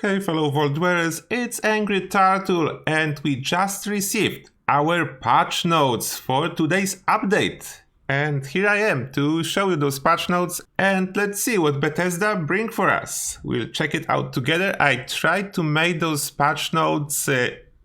Hey fellow Vault dwellers, it's Angry Turtle and we just received our patch notes for today's update. And here I am to show you those patch notes and let's see what Bethesda bring for us. We'll check it out together. I tried to make those patch notes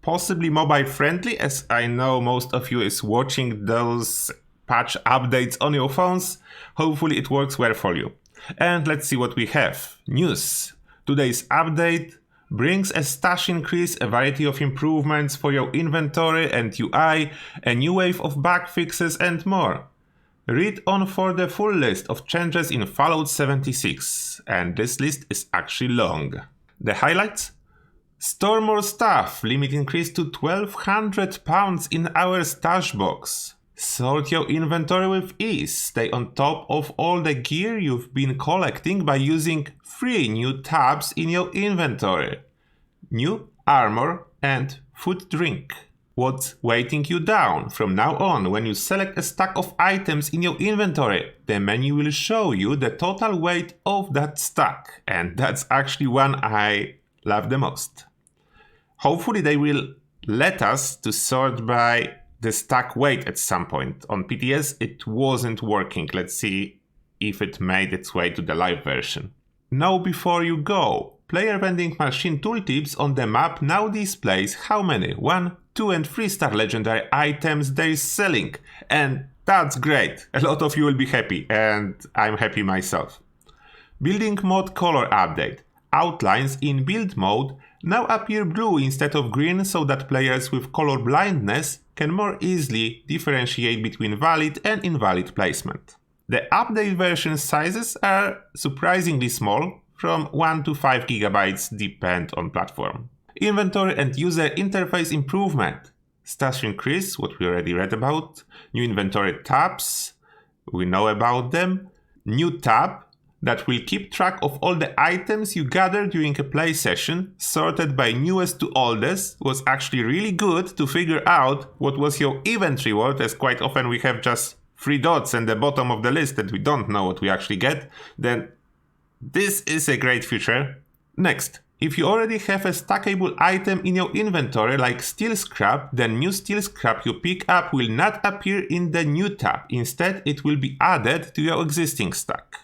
possibly mobile friendly, as I know most of you is watching those patch updates on your phones. Hopefully it works well for you. And let's see what we have. News. Today's update brings a stash increase, a variety of improvements for your inventory and UI, a new wave of bug fixes and more. Read on for the full list of changes in Fallout 76, and this list is actually long. The highlights? Store more stuff, limit increased to £1,200 in our stash box. Sort your inventory with ease, stay on top of all the gear you've been collecting by using 3 new tabs in your inventory. New armor and food drink. What's weighting you down? From now on, when you select a stack of items in your inventory, the menu will show you the total weight of that stack. And that's actually one I love the most. Hopefully they will let us to sort by the stack weight at some point. On PTS it wasn't working. Let's see if it made its way to the live version. Know before you go. Player vending machine tooltips on the map now displays how many 1, 2 and 3 star legendary items they're selling. And that's great. A lot of you will be happy and I'm happy myself. Building mode color update. Outlines in build mode now appear blue instead of green so that players with color blindness can more easily differentiate between valid and invalid placement. The update version sizes are surprisingly small, from 1 to 5 GB depend on platform. Inventory and user interface improvement. Stash increase, what we already read about. New inventory tabs, we know about them. New tab that will keep track of all the items you gather during a play session, sorted by newest to oldest, was actually really good to figure out what was your inventory worth, as quite often we have just 3 dots at the bottom of the list that we don't know what we actually get. Then this is a great feature. Next, if you already have a stackable item in your inventory like steel scrap, then new steel scrap you pick up will not appear in the new tab. Instead, it will be added to your existing stack.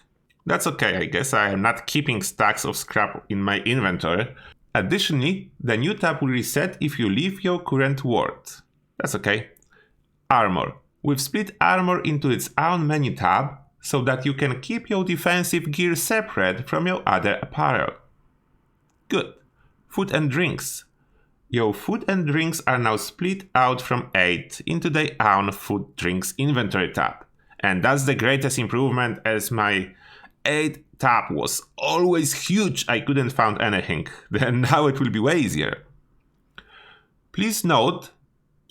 That's okay, I guess. I am not keeping stacks of scrap in my inventory. Additionally, the new tab will reset if you leave your current world. That's okay. Armor. We've split armor into its own menu tab so that you can keep your defensive gear separate from your other apparel. Good. Food and drinks. Your food and drinks are now split out from 8 into their own food drinks inventory tab. And that's the greatest improvement, as my 8 tab was always huge. I couldn't find anything. Then now it will be way easier. Please note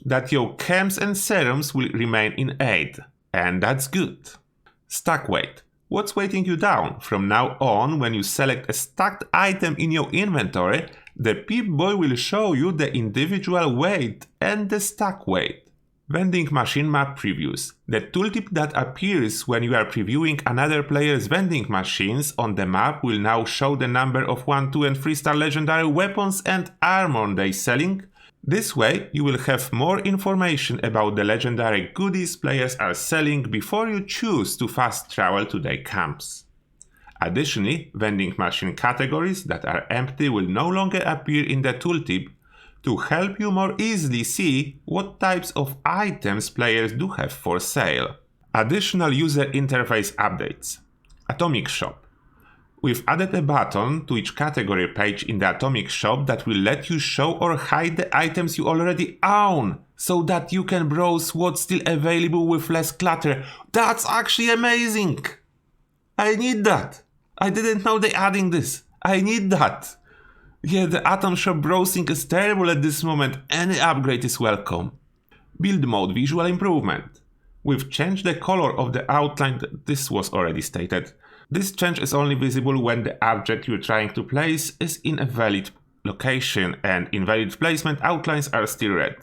that your chems and serums will remain in 8, and that's good. Stack weight. What's weighting you down? From now on, when you select a stacked item in your inventory, the Pip-Boy will show you the individual weight and the stack weight. Vending machine map previews. The tooltip that appears when you are previewing another player's vending machines on the map will now show the number of 1, 2 and 3 star legendary weapons and armor they're selling. This way, you will have more information about the legendary goodies players are selling before you choose to fast travel to their camps. Additionally, vending machine categories that are empty will no longer appear in the tooltip to help you more easily see what types of items players do have for sale. Additional user interface updates. Atomic Shop. We've added a button to each category page in the Atomic Shop that will let you show or hide the items you already own, so that you can browse what's still available with less clutter. That's actually amazing! I need that! I didn't know they're adding this. I need that! Yeah, the Atom Shop browsing is terrible at this moment. Any upgrade is welcome. Build mode visual improvement. We've changed the color of the outline. This was already stated. This change is only visible when the object you're trying to place is in a valid location, and in valid placement outlines are still red.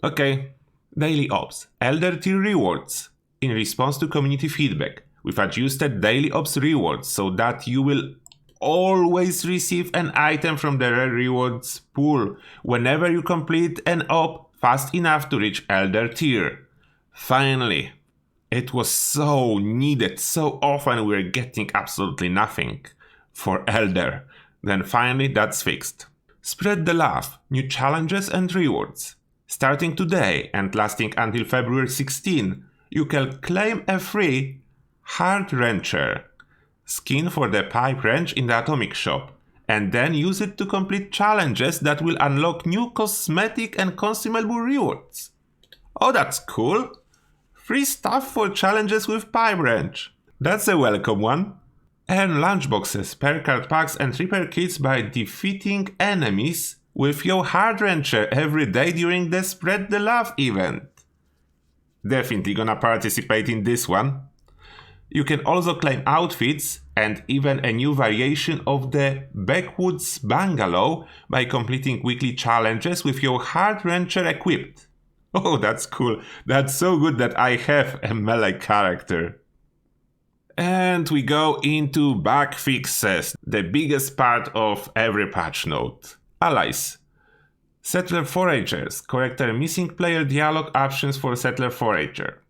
Okay. Daily Ops. Elder Tier rewards. In response to community feedback, We've adjusted daily ops rewards so that you will always receive an item from the rare rewards pool whenever you complete an op fast enough to reach Elder tier. Finally, it was so needed, so often we're getting absolutely nothing for Elder. Then finally that's fixed. Spread the love, new challenges and rewards. Starting today and lasting until February 16, you can claim a free Heart Wrencher skin for the pipe wrench in the Atomic Shop, and then use it to complete challenges that will unlock new cosmetic and consumable rewards. Oh, that's cool! Free stuff for challenges with pipe wrench. That's a welcome one. Earn lunchboxes, spare card packs and repair kits by defeating enemies with your Heart Wrencher every day during the Spread the Love event. Definitely gonna participate in this one. You can also claim outfits and even a new variation of the Backwoods Bungalow by completing weekly challenges with your Heart Wrencher equipped. Oh, that's cool. That's so good that I have a melee character. And we go into bug fixes, the biggest part of every patch note. Allies. Settler Foragers. Correct a missing player dialogue options for Settler Forager.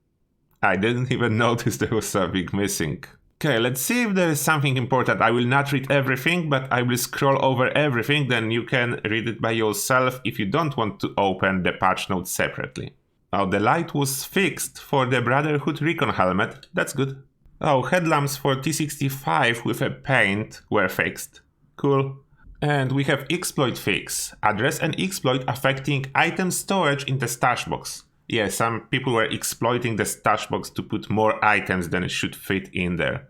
I didn't even notice there was something missing. Okay, let's see if there is something important. I will not read everything, but I will scroll over everything, then you can read it by yourself if you don't want to open the patch notes separately. Oh, the light was fixed for the Brotherhood Recon helmet. That's good. Oh, headlamps for T65 with a paint were fixed. Cool. And we have exploit fix. Address an exploit affecting item storage in the stash box. Yeah, some people were exploiting the stash box to put more items than it should fit in there.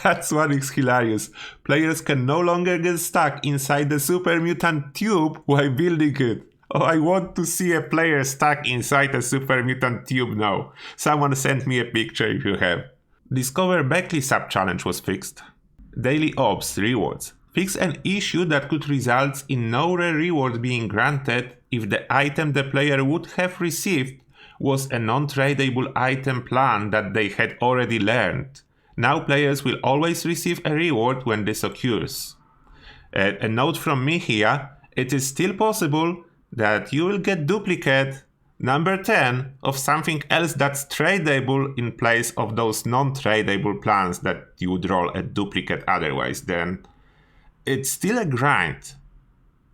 That's one is hilarious. Players can no longer get stuck inside the super mutant tube while building it. Oh, I want to see a player stuck inside a super mutant tube now. Someone send me a picture if you have. Discover Beckley sub-challenge was fixed. Daily ops rewards. Fix an issue that could result in no rare reward being granted if the item the player would have received was a non-tradable item plan that they had already learned. Now players will always receive a reward when this occurs. A note from me here, it is still possible that you will get duplicate number 10 of something else that's tradable in place of those non-tradable plans that you would roll a duplicate otherwise. Then it's still a grind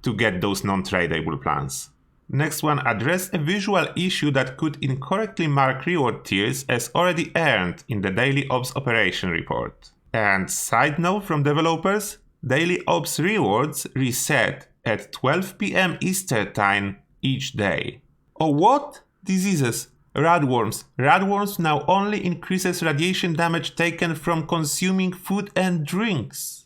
to get those non-tradable plans. Next one, address a visual issue that could incorrectly mark reward tiers as already earned in the Daily Ops Operation report. And side note from developers, Daily Ops rewards reset at 12 PM Eastern Time each day. Oh, what? Diseases. Radworms. Radworms now only increases radiation damage taken from consuming food and drinks.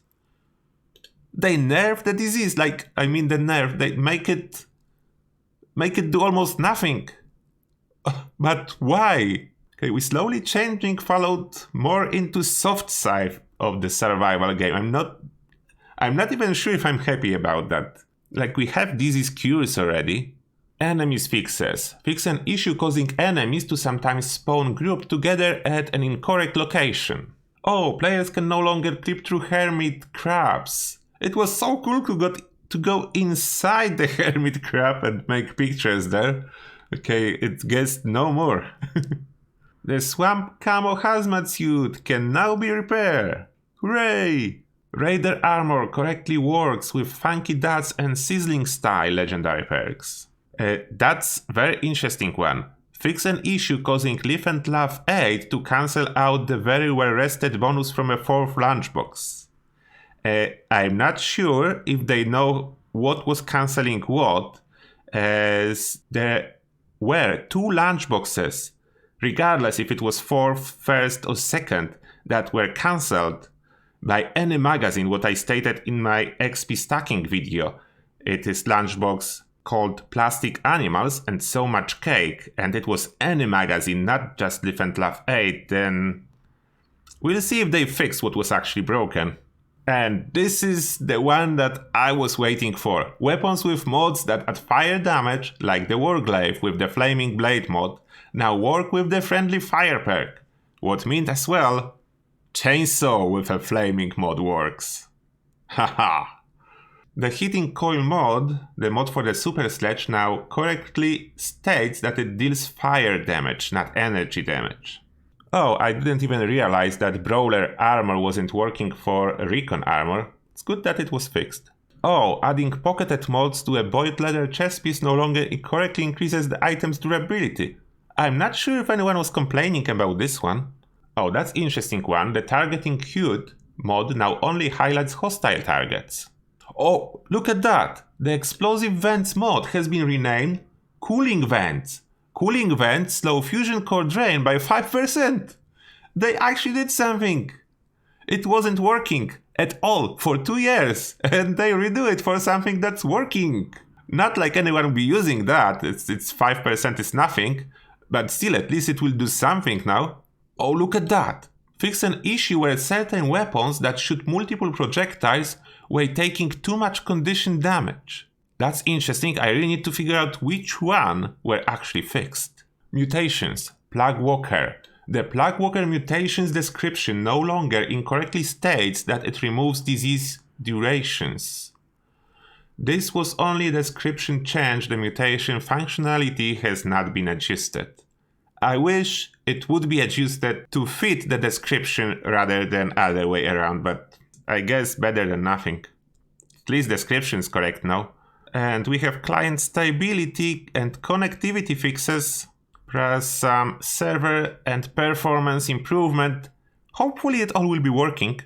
They nerf the disease, they make it do almost nothing. But why? Okay, we slowly changing followed more into soft side of the survival game. I'm not even sure if I'm happy about that. Like, we have disease cures already. Enemies fixes. Fix an issue causing enemies to sometimes spawn grouped together at an incorrect location. Oh, players can no longer clip through hermit crabs. It was so cool to go inside the hermit crab and make pictures there. Okay, it gets no more. The swamp camo hazmat suit can now be repaired. Hooray! Raider armor correctly works with funky dots and sizzling style legendary perks. That's very interesting one. Fix an issue causing Live and Laugh 8 to cancel out the very well rested bonus from a 4th lunchbox. I'm not sure if they know what was cancelling what, as there were 2 lunchboxes, regardless if it was 4th, 1st or 2nd, that were cancelled by any magazine, what I stated in my XP stacking video. It is lunchbox called Plastic Animals and So Much Cake, and it was any magazine, not just Live and Laugh 8, then we'll see if they fixed what was actually broken. And this is the one that I was waiting for. Weapons with mods that add fire damage, like the Warglaive with the Flaming Blade mod, now work with the Friendly Fire perk. What meant as well, chainsaw with a flaming mod works. Haha. The heating coil mod, the mod for the super sledge, now correctly states that it deals fire damage, not energy damage. Oh, I didn't even realize that brawler armor wasn't working for recon armor. It's good that it was fixed. Oh, adding pocketed mods to a boiled leather chest piece no longer correctly increases the item's durability. I'm not sure if anyone was complaining about this one. Oh, that's interesting one. The targeting HUD mod now only highlights hostile targets. Oh, look at that! The explosive vents mod has been renamed Cooling Vents. Cooling Vents slow fusion core drain by 5%. They actually did something. It wasn't working at all for 2 years, and they redo it for something that's working. Not like anyone will be using that, it's 5% is nothing, but still at least it will do something now. Oh, look at that! Fix an issue where certain weapons that shoot multiple projectiles were taking too much condition damage. That's interesting, I really need to figure out which one were actually fixed. Mutations, Plague Walker. The Plague Walker mutations description no longer incorrectly states that it removes disease durations. This was only a description change, the mutation functionality has not been adjusted. I wish it would be adjusted to fit the description rather than other way around, but I guess better than nothing. At least description is correct now. And we have client stability and connectivity fixes, plus some server and performance improvement. Hopefully it all will be working.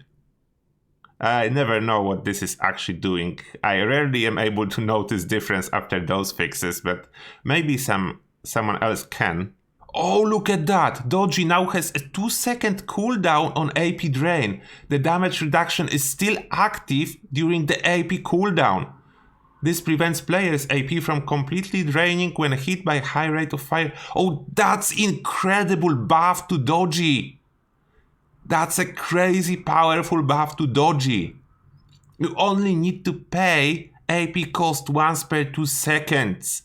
I never know what this is actually doing. I rarely am able to notice difference after those fixes, but maybe someone else can. Oh, look at that! Dodgy now has a 2-second cooldown on AP drain. The damage reduction is still active during the AP cooldown. This prevents players' AP from completely draining when hit by high rate of fire. Oh, that's incredible buff to Dodgy! That's a crazy powerful buff to Dodgy. You only need to pay AP cost once per 2 seconds.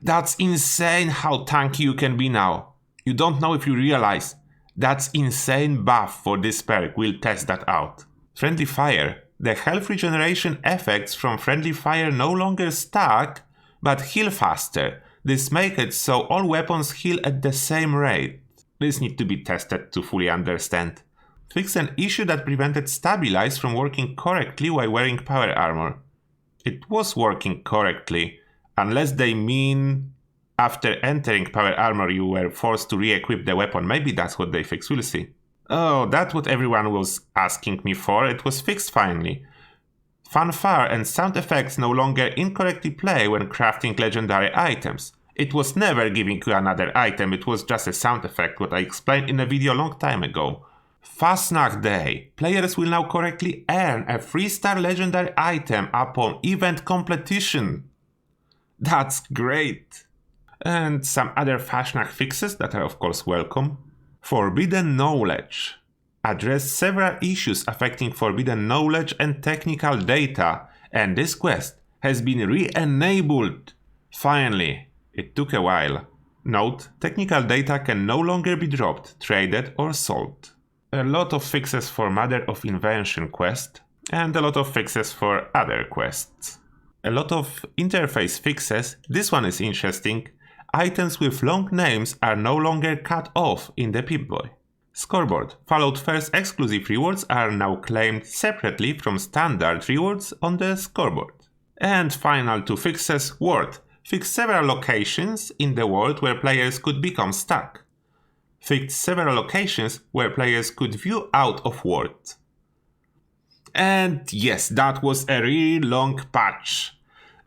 That's insane how tanky you can be now. You don't know if you realize. That's insane buff for this perk, we'll test that out. Friendly Fire. The health regeneration effects from Friendly Fire no longer stack, but heal faster. This makes it so all weapons heal at the same rate. This needs to be tested to fully understand. Fix an issue that prevented Stabilize from working correctly while wearing power armor. It was working correctly, unless they mean after entering power armor you were forced to re-equip the weapon. Maybe that's what they fixed, we'll see. Oh, that's what everyone was asking me for. It was fixed finally. Fanfare and sound effects no longer incorrectly play when crafting legendary items. It was never giving you another item, it was just a sound effect, what I explained in a video a long time ago. Fastnacht Day. Players will now correctly earn a 3-star legendary item upon event completion. That's great. And some other Fastnacht fixes that are of course welcome. Forbidden Knowledge. Address several issues affecting forbidden knowledge and technical data, and this quest has been re-enabled. Finally, it took a while. Note, technical data can no longer be dropped, traded or sold. A lot of fixes for Mother of Invention quest, and a lot of fixes for other quests. A lot of interface fixes, this one is interesting. Items with long names are no longer cut off in the Pip-Boy. Scoreboard. Fallout First exclusive rewards are now claimed separately from standard rewards on the scoreboard. And final two fixes, World. Fix several locations in the world where players could become stuck. Fix several locations where players could view out of world. And yes, that was a really long patch.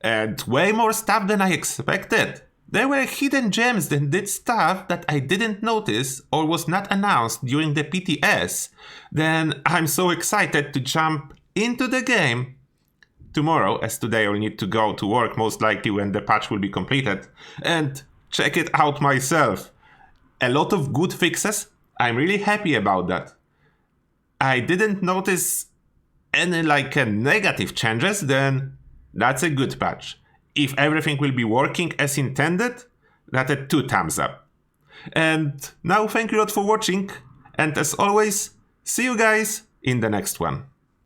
And way more stuff than I expected. There were hidden gems that did stuff that I didn't notice or was not announced during the PTS. Then I'm so excited to jump into the game tomorrow, as today I'll need to go to work most likely when the patch will be completed, and check it out myself. A lot of good fixes, I'm really happy about that. I didn't notice any negative changes, then that's a good patch. If everything will be working as intended, that's a 2 thumbs up. And now thank you a lot for watching, And as always, see you guys in the next one.